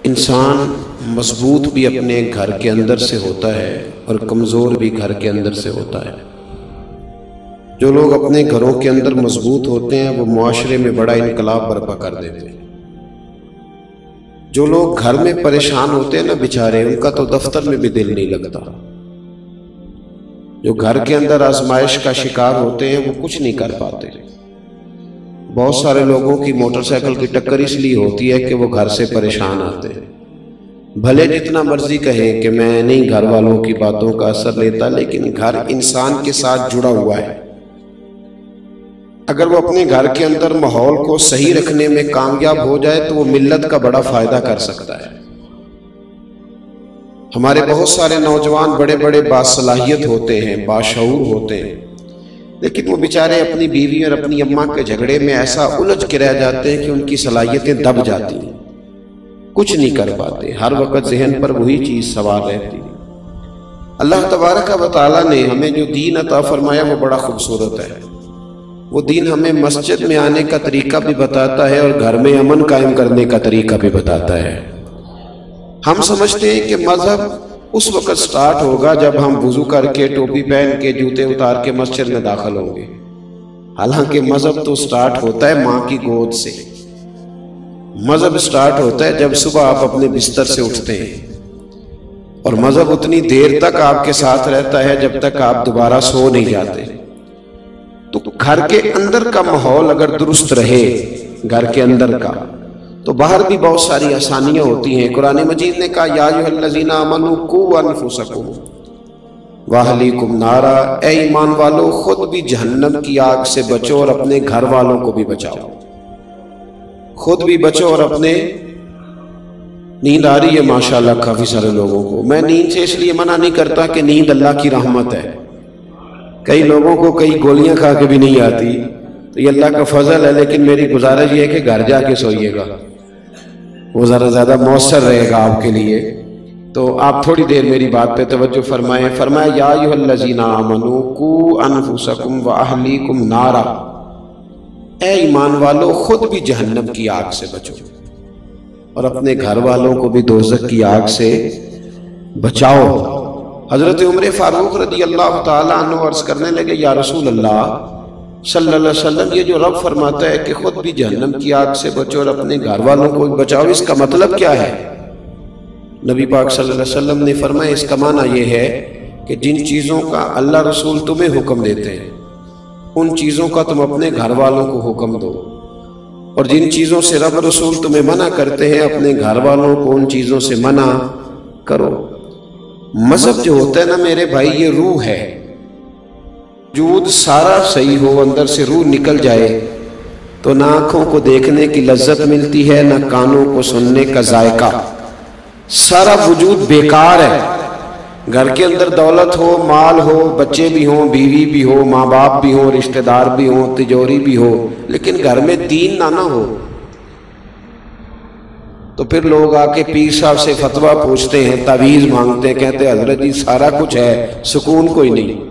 انسان مضبوط بھی اپنے گھر کے اندر سے ہوتا ہے اور کمزور بھی گھر کے اندر سے ہوتا ہے۔ جو لوگ اپنے گھروں کے اندر مضبوط ہوتے ہیں وہ معاشرے میں بڑا انقلاب برپا کر دیتے ہیں۔ جو لوگ گھر میں پریشان ہوتے ہیں نا بیچارے، ان کا تو دفتر میں بھی دل نہیں لگتا۔ جو گھر کے اندر آزمائش کا شکار ہوتے ہیں وہ کچھ نہیں کر پاتے۔ بہت سارے لوگوں کی موٹر سائیکل کی ٹکر اس لیے ہوتی ہے کہ وہ گھر سے پریشان آتے ہیں۔ بھلے جتنا مرضی کہیں کہ میں نہیں گھر والوں کی باتوں کا اثر لیتا، لیکن گھر انسان کے ساتھ جڑا ہوا ہے۔ اگر وہ اپنے گھر کے اندر ماحول کو صحیح رکھنے میں کامیاب ہو جائے تو وہ ملت کا بڑا فائدہ کر سکتا ہے۔ ہمارے بہت سارے نوجوان بڑے بڑے باصلاحیت ہوتے ہیں، باشعور ہوتے ہیں، لیکن وہ بیچارے اپنی بیوی اور اپنی اماں کے جھگڑے میں ایسا الجھ کے رہ جاتے ہیں کہ ان کی صلاحیتیں دب جاتی ہیں، کچھ نہیں کر پاتے، ہر وقت ذہن پر وہی چیز سوار رہتی ہے۔ اللہ تبارک و تعالیٰ نے ہمیں جو دین عطا فرمایا وہ بڑا خوبصورت ہے۔ وہ دین ہمیں مسجد میں آنے کا طریقہ بھی بتاتا ہے اور گھر میں امن قائم کرنے کا طریقہ بھی بتاتا ہے۔ ہم سمجھتے ہیں کہ مذہب اس وقت سٹارٹ ہوگا جب ہم وضو کر کے، ٹوپی پہن کے، جوتے اتار کے مسجد میں داخل ہوں گے۔ حالانکہ مذہب تو سٹارٹ ہوتا ہے ماں کی گود سے۔ مذہب سٹارٹ ہوتا ہے جب صبح آپ اپنے بستر سے اٹھتے ہیں، اور مذہب اتنی دیر تک آپ کے ساتھ رہتا ہے جب تک آپ دوبارہ سو نہیں جاتے۔ تو گھر کے اندر کا ماحول اگر درست رہے، گھر کے اندر کا، تو باہر بھی بہت ساری آسانیاں ہوتی ہیں۔ قرآن مجید نے کہا یا ایھا الذین آمنوا قوا انفسکم واہلیکم نارا، اے ایمان والو خود بھی جہنم کی آگ سے بچو اور اپنے گھر والوں کو بھی بچاؤ۔ خود بھی بچو اور اپنے… نیند آ رہی ہے ماشاءاللہ کافی سارے لوگوں کو۔ میں نیند سے اس لیے منع نہیں کرتا کہ نیند اللہ کی رحمت ہے۔ کئی لوگوں کو کئی گولیاں کھا کے بھی نہیں آتی، تو یہ اللہ کا فضل ہے، لیکن میری گزارش یہ ہے کہ گھر جا کے سوئیے گا، وہ ذرا زیادہ مؤثر رہے گا آپ کے لیے۔ تو آپ تھوڑی دیر میری بات پہ توجہ فرمائیں۔ فرمایا یا ایھا الذین آمنوا قوا انفسکم واہلیکم نارا، اے ایمان والو خود بھی جہنم کی آگ سے بچو اور اپنے گھر والوں کو بھی دوزخ کی آگ سے بچاؤ۔ حضرت عمر فاروق رضی اللہ تعالیٰ عنہ عرض کرنے لگے یا رسول اللہ صلی اللہ علیہ وسلم، یہ جو رب فرماتا ہے کہ خود بھی جہنم کی آگ سے بچو اور اپنے گھر والوں کو بھی بچاؤ، اس کا مطلب کیا ہے؟ نبی پاک صلی اللہ علیہ وسلم نے فرمایا اس کا معنی یہ ہے کہ جن چیزوں کا اللہ رسول تمہیں حکم دیتے ہیں ان چیزوں کا تم اپنے گھر والوں کو حکم دو، اور جن چیزوں سے رب رسول تمہیں منع کرتے ہیں اپنے گھر والوں کو ان چیزوں سے منع کرو۔ مذہب جو ہوتا ہے نا میرے بھائی، یہ روح ہے۔ وجود سارا صحیح ہو، اندر سے روح نکل جائے تو نہ آنکھوں کو دیکھنے کی لذت ملتی ہے، نہ کانوں کو سننے کا ذائقہ، سارا وجود بیکار ہے۔ گھر کے اندر دولت ہو، مال ہو، بچے بھی ہوں، بیوی بھی ہو، ماں باپ بھی ہوں، رشتہ دار بھی ہوں، تجوری بھی ہو، لیکن گھر میں دین نہ ہو تو پھر لوگ آ کے پیر صاحب سے فتویٰ پوچھتے ہیں، تعویذ مانگتے ہیں، کہتے ہیں حضرت جی سارا کچھ ہے، سکون کوئی نہیں۔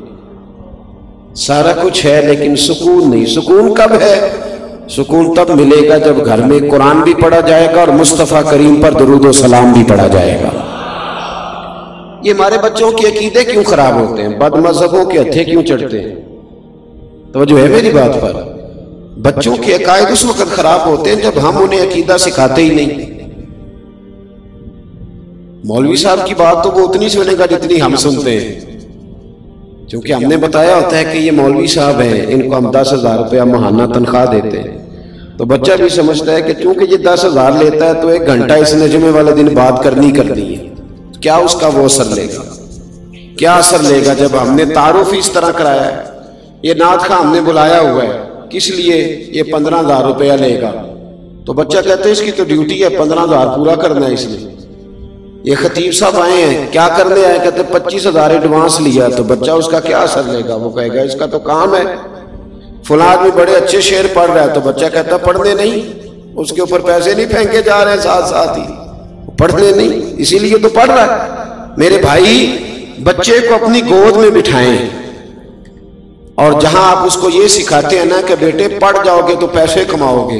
سارا کچھ ہے لیکن سکون نہیں۔ سکون کب ہے؟ سکون تب ملے گا جب گھر میں قرآن بھی پڑھا جائے گا اور مصطفیٰ کریم پر درود و سلام بھی پڑھا جائے گا۔ یہ ہمارے بچوں کے عقیدے کیوں خراب ہوتے ہیں؟ بد مذہبوں کے ہتھے کیوں چڑھتے ہیں؟ توجہ ہے میری بات پر؟ بچوں کے عقائد اس وقت خراب ہوتے ہیں جب ہم انہیں عقیدہ سکھاتے ہی نہیں۔ مولوی صاحب کی بات تو وہ اتنی سنے گا جتنی ہم سنتے ہیں، کیونکہ ہم نے بتایا ہوتا ہے کہ یہ مولوی صاحب ہیں، ان کو ہم 10,000 روپیہ ماہانہ تنخواہ دیتے ہیں، تو بچہ بھی سمجھتا ہے کہ چونکہ یہ 10,000 لیتا ہے تو 1 گھنٹہ اس نے جمعے والے دن بات کرنی ہے۔ کیا اس کا وہ اثر لے گا؟ کیا اثر لے گا جب ہم نے تعارف اس طرح کرایا ہے؟ یہ نعت خواہ ہم نے بلایا ہوا ہے، کس لیے؟ یہ 15,000 روپیہ لے گا، تو بچہ کہتے ہیں اس کی تو ڈیوٹی ہے، 15,000 پورا کرنا ہے اس نے۔ یہ خطیب صاحب آئے ہیں، کیا کرنے آئے؟ کہتے 25,000 ایڈوانس لیا، تو بچہ اس کا کیا اثر لے گا؟ وہ کہے گا اس کا تو کام ہے۔ فلاں آدمی بڑے اچھے شعر پڑھ رہا ہے، تو بچہ کہتا پڑھنے نہیں، اس کے اوپر پیسے نہیں پھینکے جا رہے ہیں، ساتھ ساتھ ہی پڑھنے نہیں، اسی لیے تو پڑھ رہا ہے۔ میرے بھائی بچے کو اپنی گود میں بٹھائیں، اور جہاں آپ اس کو یہ سکھاتے ہیں نا کہ بیٹے پڑھ جاؤ گے تو پیسے کماؤ گے،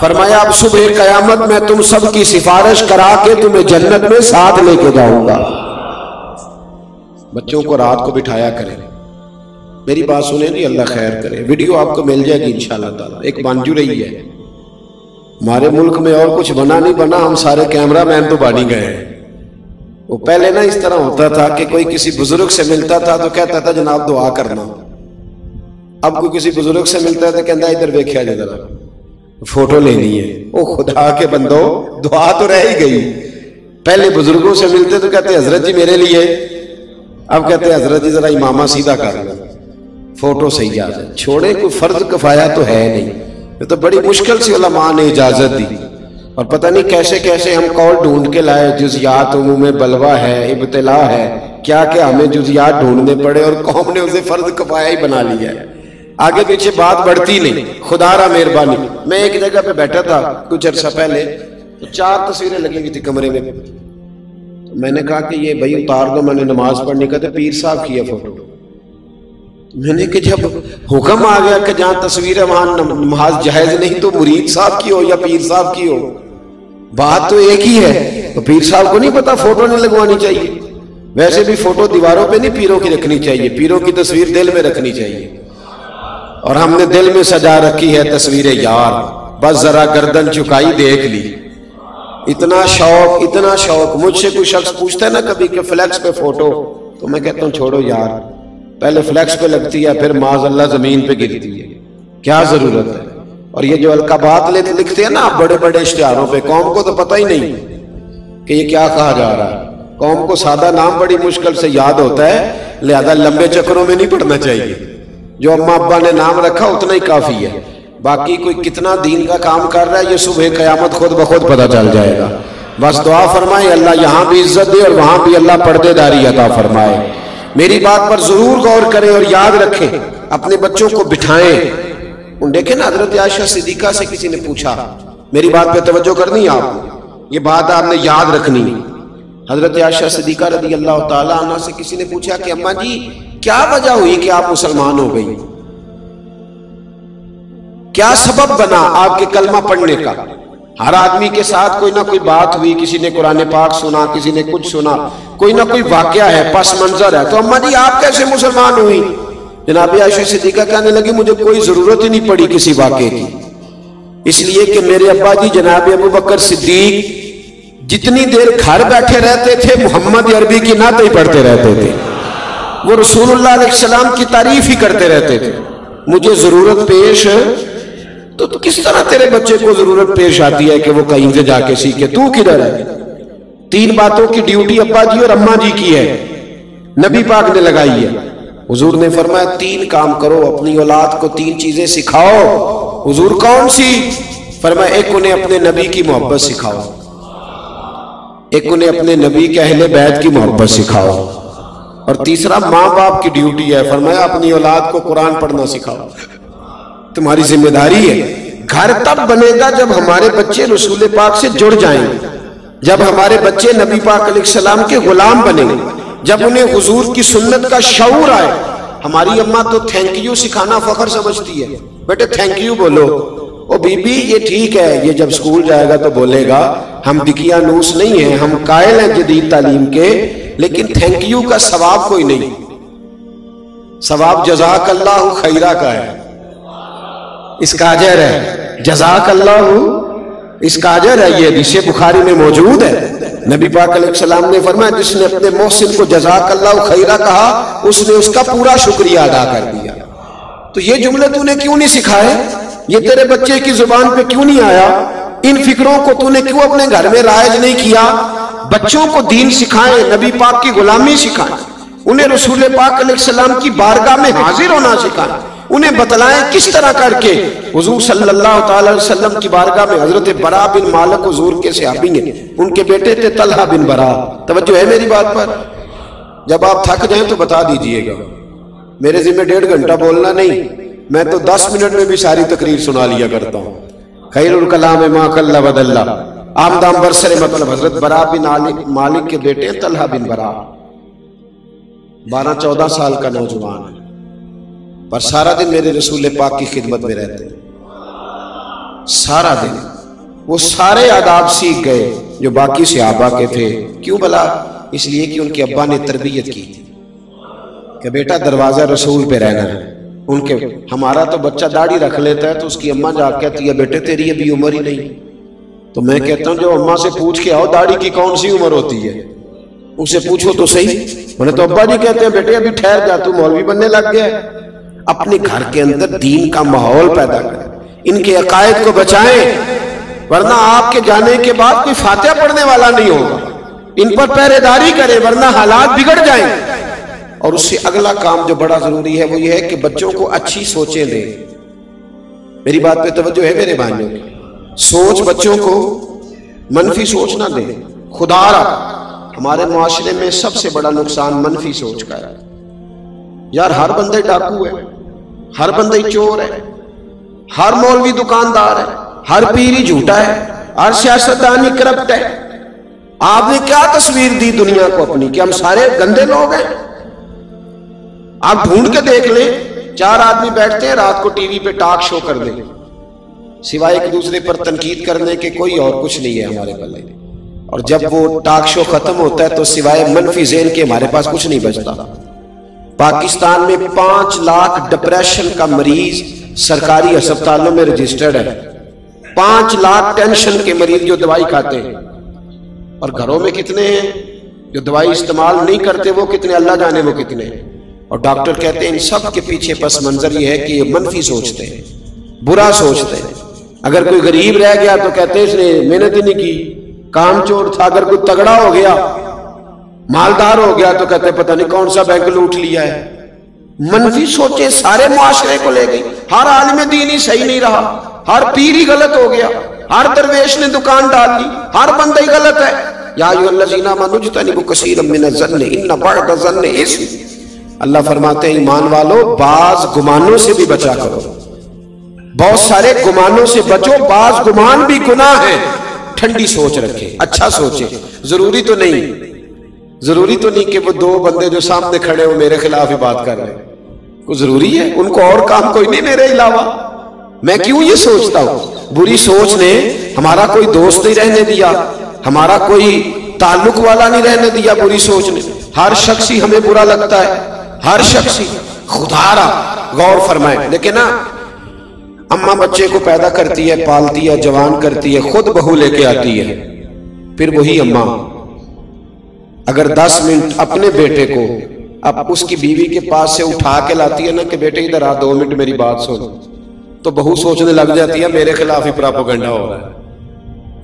فرمایا اب صبح قیامت میں تم سب کی سفارش کرا کے تمہیں جنت میں ساتھ لے کے جاؤں گا۔ بچوں کو رات کو بٹھایا کریں، میری بات سنیں جی، اللہ خیر کرے، ویڈیو آپ کو مل جائے گی انشاءاللہ تعالیٰ، ایک بن جو رہی ہے ہمارے ملک میں، اور کچھ بنا نہیں بنا، ہم سارے کیمرہ مین تو بانی گئے ہیں۔ وہ پہلے نا اس طرح ہوتا تھا کہ کوئی کسی بزرگ سے ملتا تھا تو کہتا تھا جناب دعا کرنا، اب کوئی کسی بزرگ سے ملتا ہے تو کہتا ہے ادھر دیکھیا جائے ذرا فوٹو لینی ہے۔ او خدا کے بندو، دعا تو رہ ہی گئی۔ پہلے بزرگوں سے ملتے تو کہتے حضرت جی میرے لیے، اب کہتے حضرت جی ذرا امامہ سیدھا کر لیں، فوٹو صحیح جا جائے، چھوڑے کوئی فرض کفایہ تو ہے نہیں، یہ تو بڑی مشکل سے علماء نے اجازت دی، اور پتہ نہیں کیسے کیسے ہم قول ڈھونڈ کے لائے، جزیات عموم بلوہ ہے، ابتلا ہے، کیا کیا ہمیں جزیات ڈھونڈنے پڑے، اور قوم نے اسے فرض کفایہ ہی بنا لیا ہے، آگے پیچھے بات بڑھتی نہیں۔ خدا را مہربانی، میں ایک جگہ پہ بیٹھا تھا کچھ عرصہ پہلے، تو 4 تصویریں لگی ہوئی تھی کمرے میں، میں نے کہا کہ یہ بھائی اتار دو، میں نے نماز پڑھنے کا، تو پیر صاحب کی ہے فوٹو۔ میں نے کہ جب حکم آ گیا کہ جہاں تصویر ہے وہاں نماز جائز نہیں، تو مرید صاحب کی ہو یا پیر صاحب کی ہو، بات تو ایک ہی ہے۔ تو پیر صاحب کو نہیں پتا فوٹو نہیں لگوانی چاہیے؟ ویسے بھی فوٹو دیواروں پہ نہیں پیروں کی رکھنی چاہیے، پیروں کی تصویر دل میں رکھنی چاہیے، اور ہم نے دل میں سجا رکھی ہے تصویر یار، بس ذرا گردن چکائی دیکھ لی۔ اتنا شوق، مجھ سے کوئی شخص پوچھتا ہے نا کبھی کہ فلیکس پہ فوٹو، تو میں کہتا ہوں چھوڑو یار، پہلے فلیکس پہ لگتی ہے پھر معاذ اللہ زمین پہ گرتی ہے، کیا ضرورت ہے؟ اور یہ جو القابات لکھتے ہیں نا بڑے بڑے اشتہاروں پہ، قوم کو تو پتہ ہی نہیں کہ یہ کیا کہا جا رہا ہے، قوم کو سادہ نام بڑی مشکل سے یاد ہوتا ہے، لہذا لمبے چکروں میں نہیں پڑھنا چاہیے، جو اماں ابا نے نام رکھا اتنا ہی کافی ہے، باقی کوئی کتنا دین کا کام کر رہا ہے یہ صبح قیامت خود بخود پتہ چل جائے گا۔ بس دعا فرمائے اللہ یہاں بھی عزت دے اور وہاں بھی اللہ پردے داری عطا فرمائے۔ میری بات پر ضرور غور کریں اور یاد رکھیں، اپنے بچوں کو بٹھائیں۔ دیکھیں نا حضرت عائشہ صدیقہ سے کسی نے پوچھا، میری بات پہ توجہ کرنی آپ، یہ بات آپ نے یاد رکھنی۔ حضرت عائشہ صدیقہ رضی اللہ تعالیٰ عنہ سے کسی نے پوچھا کہ اماں جی کیا وجہ ہوئی کہ آپ مسلمان ہو گئی، کیا سبب بنا آپ کے کلمہ پڑھنے کا؟ ہر آدمی کے ساتھ کوئی نہ کوئی بات ہوئی، کسی نے قرآن پاک سنا، کسی نے کچھ سنا، کوئی نہ کوئی واقعہ ہے، پس منظر ہے، تو اماں جی آپ کیسے مسلمان ہوئی؟ جناب عائشہ صدیقہ کہنے لگی مجھے کوئی ضرورت ہی نہیں پڑی کسی واقعے کی، اس لیے کہ میرے ابا جی جناب ابو بکر صدیق جتنی دیر گھر بیٹھے رہتے تھے محمد عربی کی نعت ہی پڑھتے رہتے تھے، وہ رسول اللہ علیہ السلام کی تعریف ہی کرتے رہتے تھے۔ مجھے ضرورت پیش تو کس طرح تیرے بچے کو ضرورت پیش آتی ہے کہ وہ کہیں سے جا کے سیکھے؟ تو کدھر ہے؟ 3 باتوں کی ڈیوٹی ابا جی اور اماں جی کی ہے، نبی پاک نے لگائی ہے۔ حضور نے فرمایا 3 کام کرو، اپنی اولاد کو 3 چیزیں سکھاؤ۔ حضور کون سی؟ فرمایا ایک انہیں اپنے نبی کی محبت سکھاؤ، ایک انہیں اپنے نبی کے اہل بیت کی محبت سکھاؤ، اور تیسرا ماں باپ کی ڈیوٹی ہے، فرمایا اپنی اولاد کو قرآن پڑھنا سکھاؤ، تمہاری ذمہ داری ہے۔ گھر تب بنے گا جب ہمارے بچے رسول پاک سے جڑ جائیں گے، جب ہمارے بچے نبی پاک علیہ السلام کے غلام بنیں گے، جب انہیں حضور کی سنت کا شعور آئے۔ ہماری اماں تو تھینک یو سکھانا فخر سمجھتی ہے، بیٹے تھینک یو بولو، او بی بی یہ ٹھیک ہے، یہ جب سکول جائے گا تو بولے گا، ہم دقیانوس نہیں ہیں، ہم قائل ہیں جدید تعلیم کے، لیکن تھینک یو کا ثواب کوئی نہیں، ثواب جزاک اللہ خیرہ کا ہے، اس کا اجر ہے، جزاک اللہ اس کا اجر ہے، یہ حدیث بخاری میں موجود ہے۔ نبی پاک علیہ السلام نے فرمایا جس نے اپنے محسن کو جزاک اللہ خیرہ کہا اس نے اس کا پورا شکریہ ادا کر دیا۔ تو یہ جملے تو نے کیوں نہیں سکھائے؟ یہ تیرے بچے کی زبان پہ کیوں نہیں آیا؟ ان فکروں کو تو نے کیوں اپنے گھر میں رائج نہیں کیا؟ بچوں کو دین سکھائیں، نبی پاک کی غلامی سکھائیں، انہیں رسول پاک علیہ السلام کی بارگاہ میں حاضر ہونا سکھائیں، انہیں بتلائیں کس طرح کر کے حضور صلی اللہ تعالی علیہ وسلم کی بارگاہ میں حضرت برا بن مالک حضور کے صحابی ہیں، ان کے بیٹے تھے طلحہ بن برا۔ توجہ ہے میری بات پر؟ جب آپ تھک جائیں تو بتا دیجئے گا، میرے ذمہ 1.5 گھنٹہ بولنا نہیں، میں تو 10 منٹ میں بھی ساری تقریر سنا لیا کرتا ہوں۔ خیر الکلام ما قل ودل، آمدام برسر مطلب حضرت برا بن مالک کے بیٹے طلحہ بن برا، 12-14 سال کا نوجوان ہے، پر سارا دن میرے رسول پاک کی خدمت میں رہتے ہیں، سارا دن وہ سارے آداب سیکھ گئے جو باقی صحابہ کے تھے. کیوں بھلا؟ اس لیے کہ ان کے ابا نے تربیت کی تھی کہ بیٹا دروازہ رسول پہ رہنا ہے. ان کے ہمارا تو بچہ داڑھی رکھ لیتا ہے تو اس کی اماں جا کہتی ہے بیٹے تیری ابھی عمر ہی نہیں. تو میں کہتا ہوں جو اماں سے پوچھ کے آؤ داڑھی کی کون سی عمر ہوتی ہے، اسے پوچھو تو صحیح. انہیں تو ابا جی کہتے ہیں بیٹے ابھی ٹھہر جا، تو مولوی بننے لگ گیا ہے. اپنے گھر کے اندر دین کا ماحول پیدا کریں، ان کے عقائد کو بچائیں، ورنہ آپ کے جانے کے بعد کوئی فاتحہ پڑھنے والا نہیں ہوگا. ان پر پہرے داری کریں ورنہ حالات بگڑ جائیں. اور اس سے اگلا کام جو بڑا ضروری ہے وہ یہ ہے کہ بچوں کو اچھی سوچیں دیں. میری بات پہ توجہ ہے میرے بھائیوں؟ سوچ بچوں کو منفی سوچ نہ دیں. خدا را ہمارے معاشرے میں سب سے بڑا نقصان منفی سوچ کا ہے. یار ہر بندہ ڈاکو ہے، ہر بندہ چور ہے، ہر مولوی دکاندار ہے، ہر پیری جھوٹا ہے، ہر سیاستدان کرپٹ ہے. آپ نے کیا تصویر دی دنیا کو اپنی کہ ہم سارے گندے لوگ ہیں؟ آپ ڈھونڈ کے دیکھ لیں، 4 آدمی بیٹھتے ہیں رات کو ٹی وی پہ ٹاک شو کر دیں، سوائے ایک دوسرے پر تنقید کرنے کے کوئی اور کچھ نہیں ہے ہمارے پلے. اور جب وہ ٹاک شو ختم ہوتا ہے تو سوائے منفی ذہن کے ہمارے پاس کچھ نہیں بچتا. پاکستان میں 5 لاکھ ڈپریشن کا مریض سرکاری ہسپتالوں میں رجسٹرڈ ہے. 5 لاکھ ٹینشن کے مریض جو دوائی کھاتے ہیں. اور گھروں میں کتنے ہیں جو دوائی استعمال نہیں کرتے؟ وہ کتنے، اللہ جانے وہ کتنے ہیں. اور ڈاکٹر کہتے ہیں ان سب کے پیچھے پس منظر یہ ہے کہ یہ منفی سوچتے ہیں، برا سوچتے ہیں. اگر کوئی غریب رہ گیا تو کہتے ہیں اس نے محنت ہی نہیں کی، کام چور تھا. اگر کوئی تگڑا ہو گیا، مالدار ہو گیا تو کہتے ہیں پتہ نہیں کون سا بینک لوٹ لیا ہے. منفی سوچیں سارے معاشرے کو لے گئی. ہر عالم دین ہی صحیح نہیں رہا، ہر پیر ہی غلط ہو گیا، ہر درویش نے دکان ڈال لی، ہر بندہ ہی غلط ہے. یا ایھا الذین آمنوا اجتنبوا کثیرا من الظن ان بعض الظن اثم. اللہ فرماتے ہیں ایمان والو بعض گمانوں سے بھی بچا کرو. بہت سارے گمانوں سے بچو، بعض گمان بھی گناہ ہیں. ٹھنڈی سوچ رکھے، اچھا سوچے. ضروری تو نہیں کہ وہ 2 بندے جو سامنے کھڑے ہو میرے خلاف ہی بات کر رہے ہیں. کو ضروری ہے، ان کو اور کام کوئی نہیں میرے علاوہ. میں کیوں یہ سوچتا ہوں؟ بری سوچ نے ہمارا کوئی دوست نہیں رہنے دیا، ہمارا کوئی تعلق والا نہیں رہنے دیا. بری سوچ نے ہر شخص ہی ہمیں برا لگتا ہے، ہر شخص ہی. خدا را غور فرمائے. لیکن نا اماں بچے کو پیدا کرتی ہے، پالتی ہے، جوان کرتی ہے، خود بہو لے کے آتی ہے. پھر وہی اماں اگر 10 منٹ اپنے بیٹے کو اب اس کی بیوی کے پاس سے اٹھا کے لاتی ہے نا کہ بیٹے ادھر آ 2 منٹ میری بات سن، تو بہو سوچنے لگ جاتی ہے میرے خلاف ہی پراپیگنڈا ہو رہا ہے.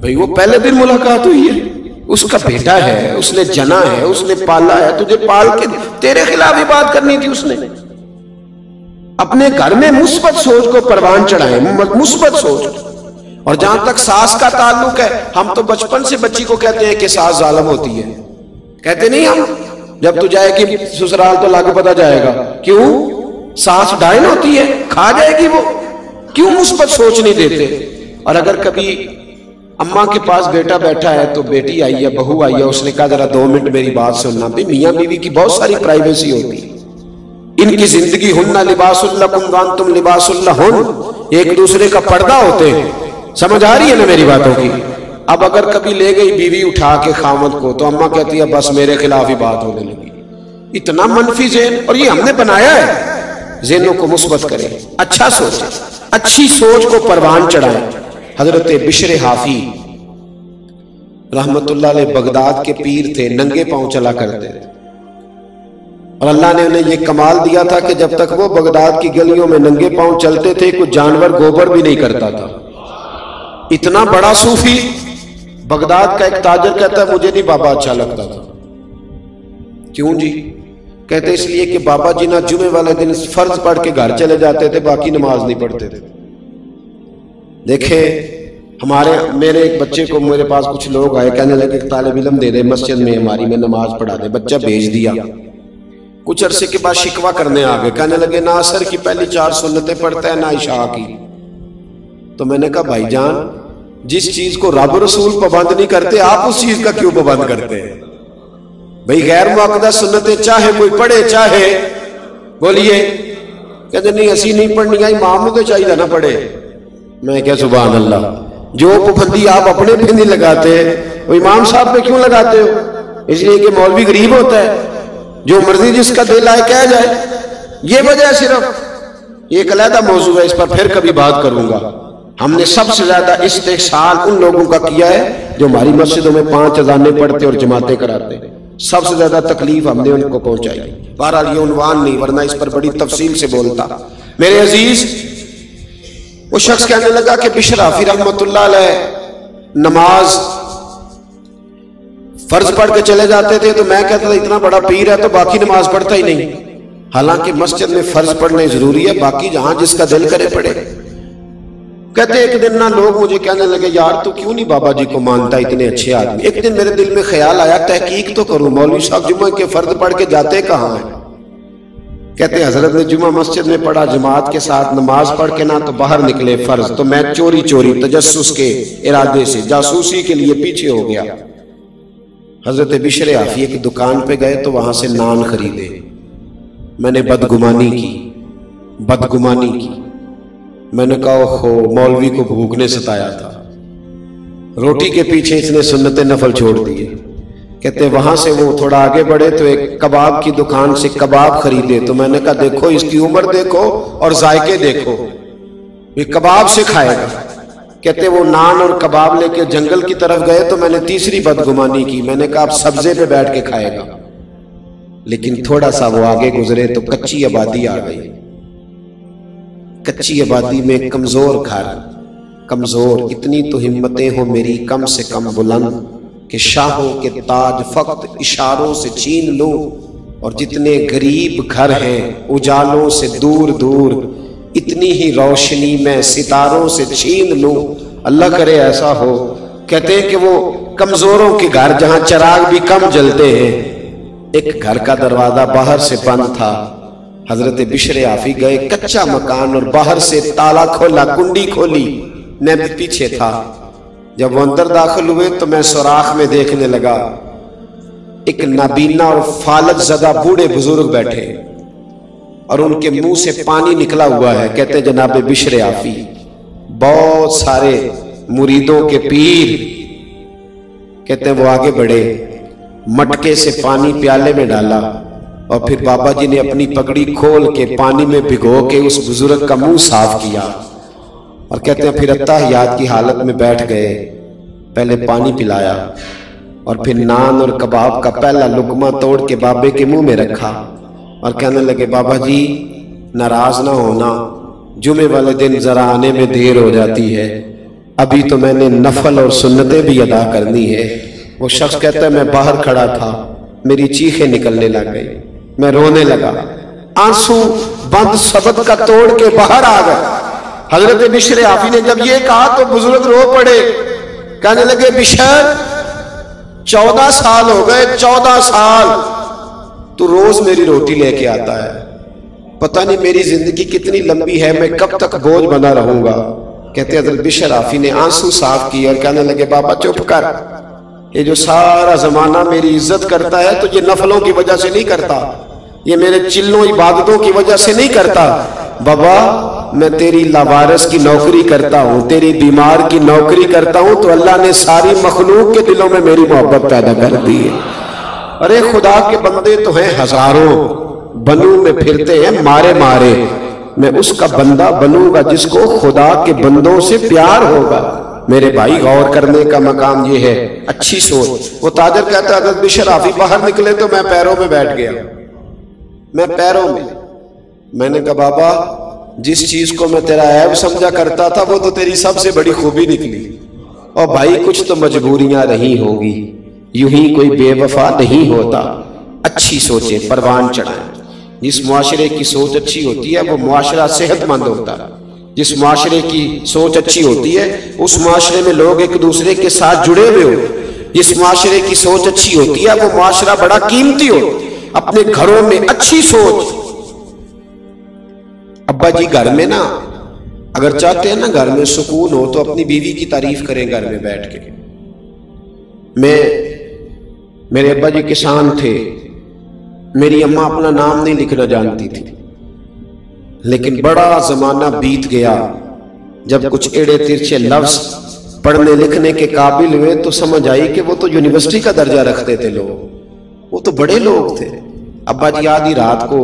بھئی وہ پہلے دن ملاقات ہوئی ہے، اس کا بیٹا ہے، اس نے جنا ہے، اس نے پالا ہے، تجھے پال کے تیرے خلاف ہی بات کرنی تھی. اس نے اپنے گھر میں مثبت سوچ کو پروان چڑھائیں، مثبت سوچ. اور جہاں تک ساس کا تعلق ہے، ہم تو بچپن سے بچی کو کہتے ہیں کہ ساس ظالم ہوتی ہے. کہتے نہیں ہم جب تو جائے گی سسرال تو لاگو پتہ جائے گا. کیوں؟ ساس ڈائن ہوتی ہے، کھا جائے گی وہ. کیوں مثبت سوچ نہیں دیتے؟ اور اگر کبھی اماں کے پاس بیٹا بیٹھا ہے تو بیٹی آئی ہے، بہو آئی ہے، اس نے کہا ذرا 2 منٹ میری بات سننا. بھی میاں بیوی کی بہت ساری پرائیویسی ہوتی ہے. ان کی زندگی ہن لباس لکم وانتم لباس لہن، ایک دوسرے کا پردہ ہوتے ہیں. سمجھ آ رہی ہے نا میری باتوں کی؟ اب اگر کبھی لے گئی بیوی اٹھا کے خامد کو تو اماں کہتی ہے بس میرے خلاف ہی بات ہونے لگی. اتنا منفی ذہن. اور یہ ہم نے بنایا ہے. ذہنوں کو مثبت کریں، اچھا سوچیں، اچھی سوچ کو پروان چڑھائیں. حضرت بشر حافی رحمت اللہ علیہ بغداد کے پیر تھے، ننگے پاؤں چلا کرتے تھے. اور اللہ نے انہیں یہ کمال دیا تھا کہ جب تک وہ بغداد کی گلیوں میں ننگے پاؤں چلتے تھے کوئی جانور گوبر بھی نہیں کرتا تھا. اتنا بڑا صوفی. بغداد کا ایک تاجر کہتا ہے مجھے نہیں بابا اچھا لگتا تھا. کیوں جی؟ کہتے اس لیے کہ بابا جی نہ جمعے والے دن فرض پڑھ کے گھر چلے جاتے تھے، باقی نماز نہیں پڑھتے تھے. دیکھیں میرے ایک بچے کو میرے پاس کچھ لوگ آئے، کہنے لگے کہ طالب علم دے دے مسجد میں ہماری میں نماز پڑھا دے. بچہ بھیج دیا. کچھ عرصے کے بعد شکوہ کرنے آگے، کہنے لگے نہ عصر کی پہلی 4 سنتیں پڑھتا ہے نہ عشاء کی. تو میں نے کہا بھائی جان جس چیز کو رب رسول پابند نہیں کرتے آپ اس چیز کا کیوں پابند کرتے ہیں؟ بھئی غیر مؤکدہ سنتیں چاہے کوئی پڑھے چاہے بولیے. کہتے نہیں اسی نہیں پڑھنی، امام نوں تے چاہیے نہ پڑھے. میں کیا سبحان اللہ، جو پابندی آپ اپنے پہ نہیں لگاتے وہ امام صاحب پہ کیوں لگاتے ہو؟ اس لیے کہ مولوی غریب ہوتا ہے، جو مرضی جس کا دل آئے کہہ جائے، یہ وجہ صرف۔ یہ ایک علیحدہ موضوع ہے، اس پر پھر کبھی بات کروں گا۔ ہم نے سب سے زیادہ استحسان ان لوگوں کا کیا ہے جو ہماری مسجدوں میں 5 اذانیں پڑھتے اور جماعتیں کراتے، سب سے زیادہ تکلیف ہم نے ان کو پہنچائی۔ بہرحال یہ عنوان نہیں، ورنہ اس پر بڑی تفصیل سے بولتا۔ میرے عزیز، وہ شخص کہنے لگا کہ بشر حافی رحمۃ اللہ علیہ نماز فرض پڑھ کے چلے جاتے تھے، تو میں کہتا تھا اتنا بڑا پیر ہے تو باقی نماز پڑھتا ہی نہیں۔ حالانکہ مسجد میں فرض پڑھنے ضروری ہے، باقی جہاں جس کا دل کرے پڑھے۔ کہتے ایک دن نہ لوگ مجھے کہنے لگے یار تو کیوں نہیں بابا جی کو مانتا، اتنے اچھے آدمی۔ ایک دن میرے دل میں خیال آیا تحقیق تو کروں، مولوی صاحب جمعہ کے فرض پڑھ کے جاتے کہاں ہیں؟ کہتے حضرت نے جمعہ مسجد میں پڑھا، جماعت کے ساتھ نماز پڑھ کے نہ تو باہر نکلے فرض، تو میں چوری چوری تجسس کے ارادے سے جاسوسی کے لیے پیچھے ہو گیا۔ حضرت بشر حافی ایک دکان پہ گئے تو وہاں سے نان خریدے۔ میں نے بدگمانی کی، میں نے کہا اوہو مولوی کو بھوک نے ستایا تھا، روٹی کے پیچھے اس نے سنت نفل چھوڑ دیے۔ کہتے وہاں سے وہ تھوڑا آگے بڑھے تو ایک کباب کی دکان سے کباب خریدے، تو میں نے کہا دیکھو اس کی عمر دیکھو اور ذائقے دیکھو، یہ کباب سے کھائے گا۔ کہتے وہ نان اور کباب لے کے جنگل کی طرف گئے تو میں نے تیسری بدگمانی کی، میں نے کہا اب سبزے پہ بیٹھ کے کھائے گا۔ لیکن تھوڑا سا وہ آگے گزرے تو کچی آبادی آ گئی۔ کچی آبادی میں کمزور گھر، کمزور، اتنی تو ہمتیں ہو میری کم سے کم بلند کہ شاہوں کے تاج فقط اشاروں سے چھین لوں، اور جتنے غریب گھر ہیں اجالوں سے دور دور، اتنی ہی روشنی میں ستاروں سے چھین لوں۔ اللہ کرے ایسا ہو۔ کہتے ہیں کہ وہ کمزوروں کے گھر جہاں چراغ بھی کم جلتے ہیں، ایک گھر کا دروازہ باہر سے بند تھا۔ حضرت بشر حافی گئے، کچا مکان، اور باہر سے تالا کھولا، کنڈی کھولی، میں بھی پیچھے تھا۔ جب وہ اندر داخل ہوئے تو میں سوراخ میں دیکھنے لگا، ایک نابینا اور فالج زدہ بوڑھے بزرگ بیٹھے اور ان کے منہ سے پانی نکلا ہوا ہے۔ کہتے جناب بشر حافی، بہت سارے مریدوں کے پیر، کہتے ہیں وہ آگے بڑھے، مٹکے سے پانی پیالے میں ڈالا، اور پھر بابا جی نے اپنی پگڑی کھول کے پانی میں بھگو کے اس بزرگ کا منہ صاف کیا، اور کہتے ہیں پھر اتحیات کی حالت میں بیٹھ گئے، پہلے پانی پلایا اور پھر نان اور کباب کا پہلا لقمہ توڑ کے بابے کے منہ میں رکھا، اور کہنے لگے بابا جی ناراض نہ ہونا، جمعے والے دن ذرا آنے میں دیر ہو جاتی ہے، ابھی تو میں نے نفل اور سنتیں بھی ادا کرنی ہے۔ وہ شخص کہتا ہے میں باہر کھڑا تھا، میری چیخیں نکلنے لگ گئی، میں رونے لگا، آنسو بند سبد کا توڑ کے باہر آ گئے۔ حضرت بشر حافی نے جب یہ کہا تو بزرگ رو پڑے، کہنے لگے بشر 14 سال ہو گئے، 14 سال تو روز میری روٹی لے کے آتا ہے، پتہ نہیں میری زندگی کتنی لمبی ہے، میں کب تک بوجھ بنا رہوں گا۔ کہتے حضرت بشر حافی نے آنسو صاف کیے اور کہنے لگے بابا چپ کر، یہ جو سارا زمانہ میری عزت کرتا ہے تو یہ نفلوں کی وجہ سے نہیں کرتا، یہ میرے چلوں عبادتوں کی وجہ سے نہیں کرتا۔ بابا میں تیری لاوارث کی نوکری کرتا ہوں، تیری بیمار کی نوکری کرتا ہوں، تو اللہ نے ساری مخلوق کے دلوں میں میری محبت پیدا کر دی ہے۔ ارے خدا کے بندے تو ہیں ہزاروں، بنوں میں پھرتے ہیں مارے مارے، میں اس کا بندہ بنوں گا جس کو خدا کے بندوں سے پیار ہوگا۔ میرے بھائی غور کرنے کا مقام یہ ہے، اچھی سوچ۔ وہ تاجر کہتا ہے حضرت بشر حافی باہر نکلے تو میں پیروں میں بیٹھ گیا، میں پیروں میں نے کہا بابا جس چیز کو میں تیرا عیب سمجھا کرتا تھا وہ تو تیری سب سے بڑی خوبی نکلی، اور بھائی کچھ تو مجبوریاں رہی ہوں گی، یوں ہی کوئی بے وفا نہیں ہوتا۔ اچھی سوچیں پروان چڑھائیں۔ جس معاشرے کی سوچ اچھی ہوتی ہے وہ معاشرہ صحت مند ہوتا ہے، جس معاشرے کی سوچ اچھی ہوتی ہے اس معاشرے میں لوگ ایک دوسرے کے ساتھ جڑے ہوئے ہو، جس معاشرے کی سوچ اچھی ہوتی ہے وہ معاشرہ بڑا قیمتی ہو۔ اپنے گھروں میں اچھی سوچ۔ ابا جی گھر میں نا اگر چاہتے ہیں نا گھر میں سکون ہو تو اپنی بیوی کی تعریف کریں گھر میں بیٹھ کے۔ میرے ابا جی کسان تھے، میری اماں اپنا نام نہیں لکھنا جانتی تھی، لیکن بڑا زمانہ بیت گیا، جب کچھ ایڑے ترچے لفظ پڑھنے لکھنے کے قابل ہوئے تو سمجھ آئی کہ وہ تو یونیورسٹی کا درجہ رکھتے تھے لوگ، وہ تو بڑے لوگ تھے۔ ابا جی آدھی رات کو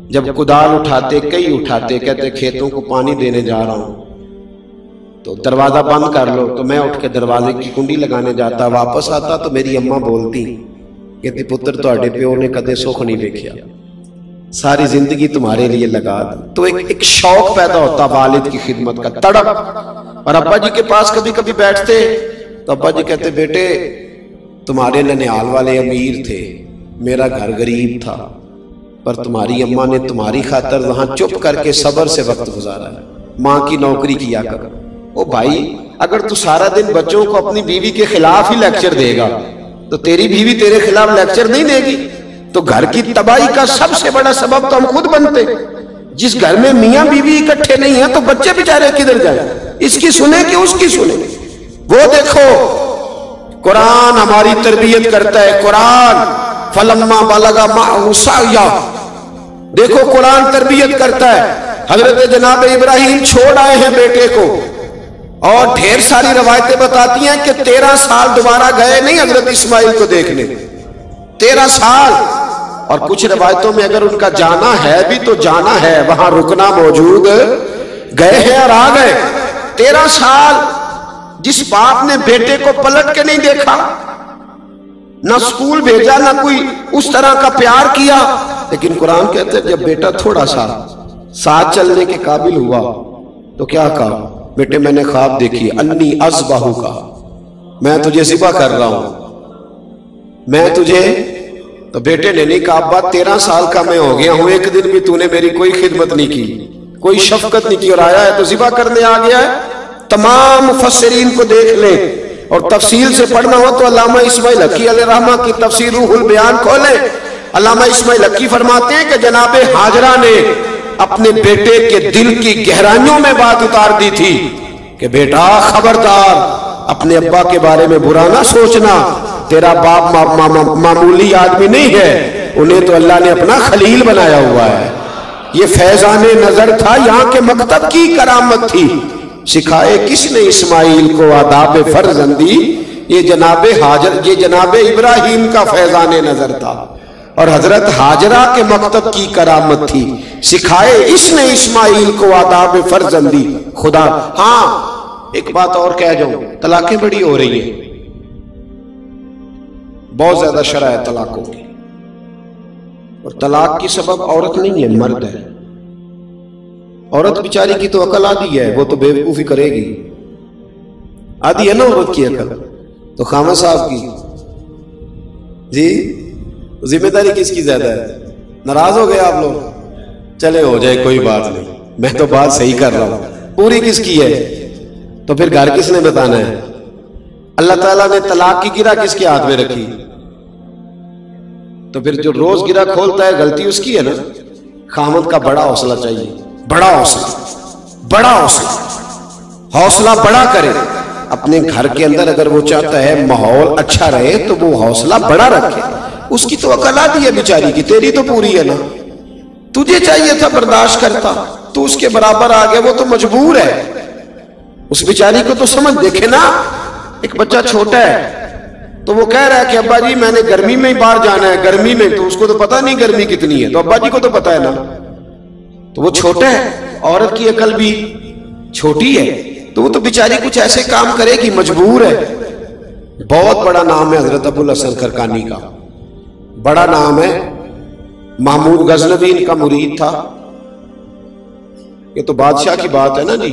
جب کدال اٹھاتے، کئی اٹھاتے، کہتے کھیتوں کو پانی دینے جا رہا ہوں تو دروازہ بند کر لو، تو میں اٹھ کے دروازے کی کنڈی لگانے جاتا، واپس آتا تو میری اماں بولتی کہتی پتر تواڈے پیو نے کدے سکھ نہیں دیکھیا، ساری زندگی تمہارے لیے لگا دی۔ تو ایک شوق پیدا ہوتا والد کی خدمت کا، تڑپ۔ اور ابا جی کے پاس کبھی کبھی بیٹھتے تو ابا جی کہتے بیٹے تمہارے ننیال والے امیر تھے، میرا گھر غریب تھا، پر تمہاری اماں نے تمہاری خاطر وہاں چپ کر کے صبر سے وقت گزارا ہے، ماں کی نوکری کیا کر۔ او بھائی اگر تو سارا دن بچوں کو اپنی بیوی کے خلاف ہی لیکچر دے گا تو تیری بیوی تیرے خلاف لیکچر نہیں دے گی، تو گھر کی تباہی کا سب سے بڑا سبب تو ہم خود بنتے۔ جس گھر میں میاں بیوی اکٹھے نہیں ہیں تو بچے بیچارے کدھر جائیں، اس کی سنیں کہ اس کی سنیں؟ وہ دیکھو قرآن ہماری تربیت کرتا ہے، قرآن فلما بلغ معه سعیا، دیکھو قرآن تربیت کرتا ہے۔ حضرت جناب ابراہیم چھوڑ آئے ہیں بیٹے کو، اور ڈھیر ساری روایتیں بتاتی ہیں کہ 13 سال دوبارہ گئے نہیں حضرت اسماعیل کو دیکھنے، 13 سال۔ اور کچھ روایتوں میں اگر ان کا جانا ہے بھی تو جانا ہے، وہاں رکنا موجود گئے ہیں اور آ گئے۔ 13 سال جس باپ نے بیٹے کو پلٹ کے نہیں دیکھا، نہ سکول بھیجا، نہ کوئی اس طرح کا پیار کیا، لیکن قرآن کہتے ہیں جب بیٹا تھوڑا سا ساتھ چلنے کے قابل ہوا تو کیا کہا؟ بیٹے میں نے خواب دیکھی، انی اذبحہ کا، میں تجھے ذبح کر رہا ہوں، میں تجھے۔ تو بیٹے نے نہیں کہا ابا 13 سال کا میں ہو گیا ہوں، ایک دن بھی تو نے میری کوئی خدمت نہیں کی، کوئی شفقت نہیں کی، اور آیا ہے تو ذبح کرنے آ گیا ہے۔ تمام مفسرین کو دیکھ لیں اور تفصیل سے پڑھنا ہو تو علامہ اسماعیل حقی علیہ رحمہ کی تفسیر روح البیان کھولیں۔ علامہ اسماعیل حقی فرماتے ہیں کہ جناب ہاجرہ نے اپنے بیٹے کے دل کی گہرائیوں میں بات اتار دی تھی کہ بیٹا خبردار اپنے ابا کے بارے میں برا نہ سوچنا، تیرا باپ معمولی آدمی نہیں ہے، انہیں تو اللہ نے اپنا خلیل بنایا ہوا ہے۔ یہ فیضان نظر تھا، یہاں کے مکتب کی کرامت تھی۔ سکھائے کس نے اسماعیل کو آداب فرزندی؟ یہ جناب ہاجر، یہ جناب ابراہیم کا فیضان نظر تھا، اور حضرت ہاجرہ کے مکتب کی کرامت تھی۔ سکھائے اس نے اسماعیل کو آداب فرزندی خدا۔ ہاں ایک بات اور کہہ جاؤں، طلاقیں بڑی ہو رہی ہیں، بہت زیادہ شرح ہے طلاقوں کی، اور طلاق کی سبب عورت نہیں ہے، مرد ہے۔ عورت بیچاری کی تو عقل آدھی ہے، وہ تو بے وقوفی کرے گی، آدھی ہے نا عورت کی عقل، تو خامہ صاحب کی جی ذمہ داری کس کی زیادہ ہے؟ ناراض ہو گئے آپ لوگ؟ چلے ہو جائے کوئی بات نہیں، میں تو بات صحیح کر رہا ہوں، پوری کس کی ہے؟ تو پھر گھر کس نے بتانا ہے؟ اللہ تعالیٰ نے طلاق کی گرہ کس کے ہاتھ میں رکھی؟ تو پھر جو روز گرہ کھولتا ہے غلطی اس کی ہے نا۔ خامد کا بڑا حوصلہ چاہیے، بڑا حوصلہ، بڑا حوصلہ، حوصلہ بڑا کرے اپنے گھر کے اندر۔ اگر وہ چاہتا ہے ماحول اچھا رہے تو وہ حوصلہ بڑا رکھے۔ اس کی تو عقل آدھی ہے بیچاری کی، تیری تو پوری ہے نا۔ تجھے چاہیے تھا برداشت کرتا، تو اس کے برابر آ گیا، وہ تو مجبور ہے۔ اس بیچاری کو تو سمجھ، دیکھے نا ایک بچہ چھوٹا ہے تو وہ کہہ رہا ہے کہ ابا جی میں نے گرمی میں ہی باہر جانا ہے، گرمی میں، تو اس کو تو پتہ نہیں گرمی کتنی ہے، تو ابا جی کو تو پتہ ہے نا، تو وہ چھوٹا ہے۔ عورت کی عقل بھی چھوٹی ہے تو وہ تو بیچاری کچھ ایسے کام کرے گی، مجبور ہے۔ بہت بڑا نام ہے حضرت ابو الحسن خرقانی کا، بڑا نام ہے۔ محمود غزنوی ان کا مرید تھا۔ یہ تو بادشاہ کی بات ہے نا جی،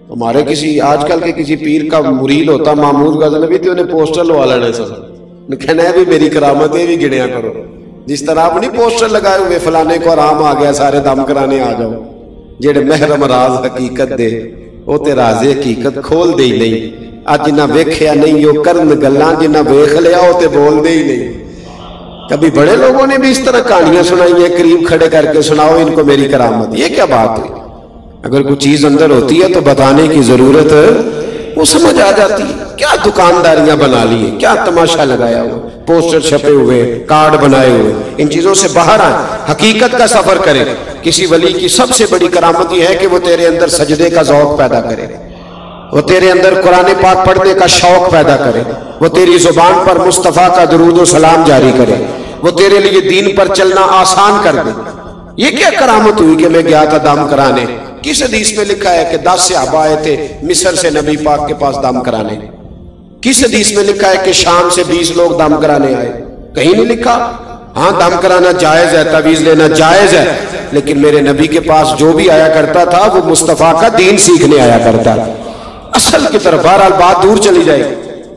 ہمارے کسی آج کل کے کسی پیر کا مرید ہوتا محمود غزنوی تو انہیں پوسٹر لوا لینے سر، کہنا ہے بھی میری کرامت ہے بھی گنیا کرو، جس طرح آپ نہیں پوسٹر لگائے ہوئے فلانے کو آرام آ گیا سارے دم کرانے آ جاؤ، جیڑے محرم راز حقیقت دے وہ تے راز حقیقت کھول دے ہی نہیں، آج جنہ ویکھیا نہیں وہ کرن گلاں، جنہ ویکھ لیا وہ تے بول دے ہی نہیں۔ کبھی بڑے لوگوں نے بھی اس طرح کہانیاں سنائی ہیں، قریب کھڑے کر کے سناؤ ان کو میری کرامت، یہ کیا بات ہے؟ اگر کوئی چیز اندر ہوتی ہے تو بتانے کی ضرورت وہ سمجھ آ جاتی ہے۔ کیا دکانداریاں بنا لی ہیں، کیا تماشا لگایا ہوا، پوسٹر چھپے ہوئے، کارڈ بنائے ہوئے، ان چیزوں سے باہر آئیں۔ حقیقت کا سفر کرے. کسی ولی کی سب سے بڑی کرامت یہ ہے کہ وہ تیرے اندر سجدے کا ذوق پیدا کرے، وہ تیرے اندر قرآن پاک پڑھنے کا شوق پیدا کرے، وہ تیری زبان پر مصطفیٰ کا درود و سلام جاری کرے، وہ تیرے لیے دین پر چلنا آسان کر دے. یہ کیا کرامت ہوئی کہ میں گیا تھا دم کرانے؟ کس حدیث میں لکھا ہے کہ 10 صحابہ آئے تھے مصر سے نبی پاک کے پاس دم کرانے؟ کس حدیث میں لکھا ہے کہ شام سے 20 لوگ دم کرانے آئے؟ کہیں نہیں لکھا. ہاں دم کرانا جائز ہے، تعویذ لینا جائز ہے، لیکن میرے نبی کے پاس جو بھی آیا کرتا تھا وہ مصطفیٰ کا دین سیکھنے آیا کرتا تھا. اصل کی طرف بہرحال بات دور چلی جائے.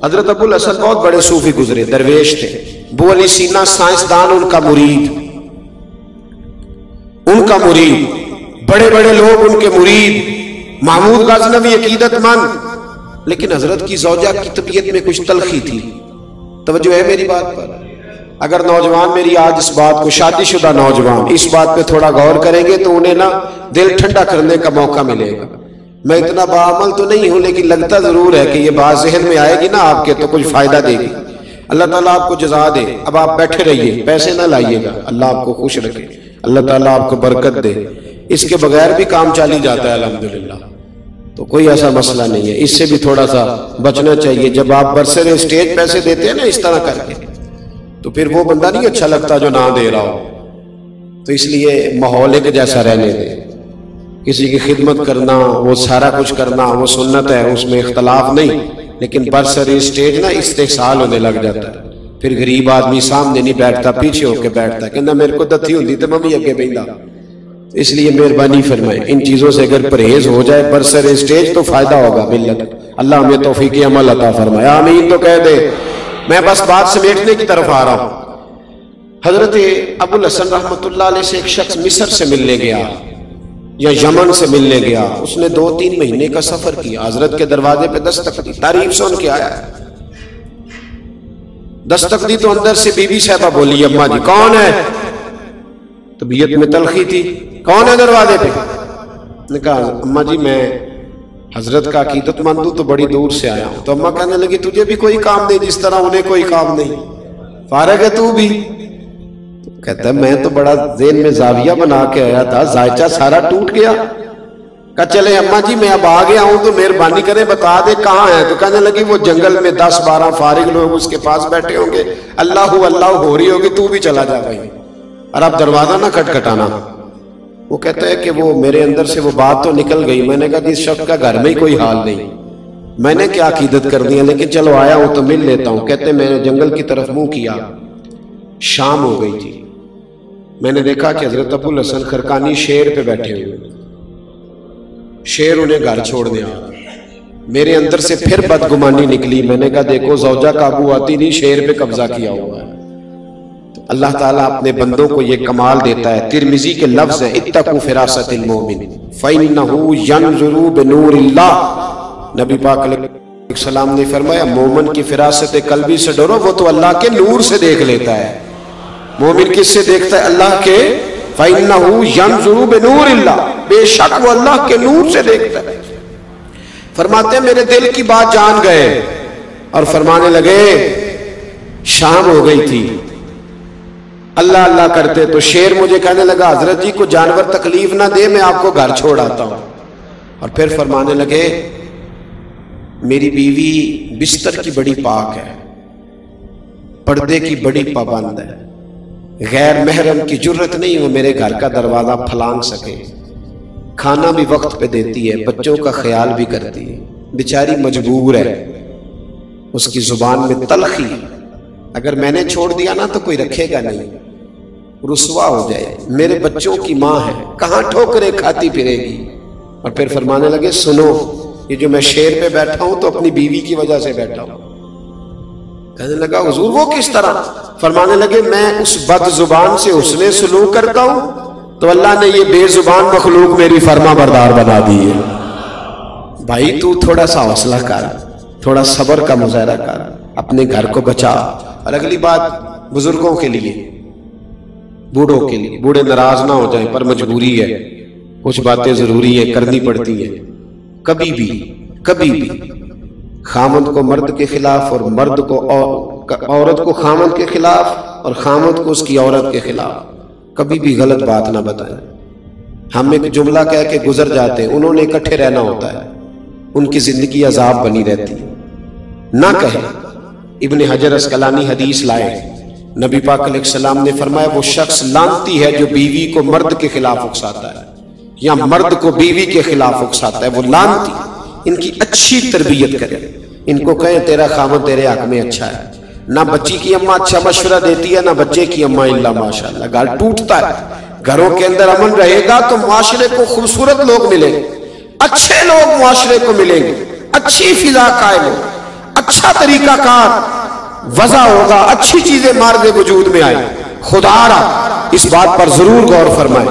حضرت ابو الحسن بہت بڑے صوفی گزرے، درویش تھے. ابو علی سینا سائنسدان، ان کا مرید، بڑے بڑے لوگ ان کے مرید. محمود غزنوی عقیدت مند، لیکن حضرت کی زوجہ کی طبیعت میں کچھ تلخی تھی. توجہ ہے میری بات پر؟ اگر نوجوان میری آج اس بات کو، شادی شدہ نوجوان اس بات پہ تھوڑا غور کریں گے تو انہیں نا دل ٹھنڈا کرنے کا موقع ملے گا. میں اتنا باعمل تو نہیں ہوں، لیکن لگتا ضرور ہے کہ یہ بات ذہن میں آئے گی نا آپ کے تو کچھ فائدہ دے گی. اللہ تعالیٰ آپ کو جزا دے. اب آپ بیٹھے رہیے، پیسے نہ لائیے گا. اللہ آپ کو خوش رکھے، اللہ تعالیٰ آپ کو برکت دے. اس کے بغیر بھی کام چالی جاتا ہے الحمدللہ، تو کوئی ایسا مسئلہ نہیں ہے. اس سے بھی تھوڑا سا بچنا چاہیے. جب آپ برسر اسٹیج پیسے دیتے ہیں نا اس طرح کر کے، تو پھر وہ بندہ نہیں اچھا لگتا جو نہ دے رہا ہو. تو اس لیے ماحول ایک جیسا رہنے دے. کسی کی خدمت کرنا، وہ سارا کچھ کرنا، وہ سنت ہے، اس میں اختلاف نہیں، لیکن برسر اسٹیج نا استحصال ہونے لگ جاتا ہے. پھر غریب آدمی سامنے نہیں بیٹھتا، پیچھے ہو کے بیٹھتا ہے، کہنا میرے کو دتی ہوندی تو میں بھی اگے بیٹھا. اس لیے مہربانی فرمائیں ان چیزوں سے اگر پرہیز ہو جائے برسر اسٹیج تو فائدہ ہوگا ملت. اللہ ہمیں توفیق عمل عطا فرمائے، آمین تو کہہ دے. میں بس بات سمیٹنے کی طرف آ رہا ہوں. حضرت ابو الحسن رحمۃ اللہ علیہ سے ایک شخص مصر سے ملنے گیا یا یمن سے ملنے گیا. اس نے 2-3 مہینے کا سفر کیا. حضرت کے دروازے پہ دستک دی، تعریف سن کے آیا. دستک دی تو اندر سے بی بی صاحبہ بولی، اماں جی کون ہے؟ طبیعت میں تلخی تھی. کون ہے دروازے پہ؟ نے کہا اماں جی میں حضرت کا عقیدت مند ہوں، تو بڑی دور سے آیا ہوں. تو اماں کہنے لگی تجھے بھی کوئی کام نہیں جس طرح انہیں کوئی کام نہیں، فارغ ہے تو بھی؟ کہتا ہے میں تو بڑا ذہن میں زاویہ بنا کے آیا تھا، ذائچہ سارا ٹوٹ گیا. کہا چلے اماں جی میں اب آ گیا ہوں تو مہربانی کریں بتا دے کہاں ہے. تو کہنے لگی وہ جنگل میں 10-12 فارغ لوگ اس کے پاس بیٹھے ہوں گے، اللہ اللہ ہو رہی ہوگی، تو بھی چلا جا بھائی اور اب دروازہ نہ کھٹکھٹانا. وہ کہتا ہے کہ وہ میرے اندر سے وہ بات تو نکل گئی. میں نے کہا کہ اس شخص کا گھر میں ہی کوئی حال نہیں، میں نے کیا عقیدت کر دی ہے، لیکن چلو آیا ہوں تو مل لیتا ہوں. کہتے میں نے جنگل کی طرف منہ کیا، شام ہو گئی تھی. میں نے دیکھا کہ حضرت ابو الحسن خرقانی شیر پہ بیٹھے ہوئے، شیر انہیں گھر چھوڑنے آ. میرے اندر سے پھر بدگمانی نکلی. میں نے کہا دیکھو زوجہ قابو آتی نہیں، شیر پہ قبضہ کیا ہوا ہے. اللہ تعالیٰ اپنے بندوں کو یہ کمال دیتا ہے. ترمذی کے لفظ ہے اتقوا فراست المومن فإنہ ینظر بنور اللہ. نبی پاک علیہ السلام نے فرمایا مومن کی فراست قلبی سے ڈرو، وہ تو اللہ کے نور سے دیکھ لیتا ہے. مومن کس سے دیکھتا ہے؟ اللہ کے. فإنہ ینظر بنور اللہ، بے شک وہ اللہ کے نور سے دیکھتا ہے. فرماتے ہیں میرے دل کی بات جان گئے اور فرمانے لگے شام ہو گئی تھی، اللہ اللہ کرتے. تو شیر مجھے کہنے لگا حضرت جی کو جانور تکلیف نہ دے، میں آپ کو گھر چھوڑ آتا ہوں. اور پھر فرمانے لگے میری بیوی بستر کی بڑی پاک ہے، پردے کی بڑی پابند ہے، غیر محرم کی جرت نہیں وہ میرے گھر کا دروازہ پھلانگ سکے، کھانا بھی وقت پہ دیتی ہے، بچوں کا خیال بھی کرتی ہے. بیچاری مجبور ہے، اس کی زبان میں تلخی. اگر میں نے چھوڑ دیا نا تو کوئی رکھے گا نہیں، رسوا ہو جائے. میرے بچوں کی ماں ہے، کہاں ٹھوکریں کھاتی پھرے گی. اور پھر فرمانے لگے سنو یہ جو میں شیر پہ بیٹھا ہوں تو اپنی بیوی کی وجہ سے بیٹھا ہوں. کہنے لگا حضور وہ کس طرح؟ فرمانے لگے میں اس بد زبان سے حسن سلوک کرتا ہوں تو اللہ نے یہ بے زبان مخلوق میری فرما بردار بنا دی ہے. بھائی تو تھوڑا سا حوصلہ کر، تھوڑا صبر کا مظاہرہ کر، اپنے گھر کو بچا. اور اگلی بات بزرگوں کے لیے، بوڑھوں کے لیے، بوڑھے ناراض نہ ہو جائیں پر مجبوری ہے، کچھ باتیں ضروری ہے کرنی پڑتی ہیں. کبھی بھی خامد کو مرد کے خلاف اور مرد کو عورت کو خامد کے خلاف اور خامد کو اس کی عورت کے خلاف کبھی بھی غلط بات نہ بتائیں. ہم ایک جملہ کہہ کے گزر جاتے ہیں، انہوں نے اکٹھے رہنا ہوتا ہے، ان کی زندگی عذاب بنی رہتی ہے. نہ کہیں. ابن حجر اسقلانی حدیث لائے، نبی پاک علیہ السلام نے فرمایا وہ شخص لعنتی ہے جو بیوی کو مرد کے خلاف اکساتا ہے یا مرد کو بیوی کے خلاف اکساتا ہے، وہ لعنتی. ان کی اچھی تربیت کریں، ان کو کہیں تیرا خاوند تیرے حق میں اچھا ہے. نہ بچی کی اماں اچھا مشورہ دیتی ہے، نہ بچے کی اماں. اللہ ماشاءاللہ گھر ٹوٹتا ہے. گھروں کے اندر امن رہے گا تو معاشرے کو خوبصورت لوگ ملیں گے، اچھے لوگ معاشرے کو ملیں گے، اچھی فضا قائم ہو، اچھا طریقہ کار وضع ہوگا، اچھی چیزیں مارد وجود میں آئیں. خدا را اس بات پر ضرور غور فرمائیں.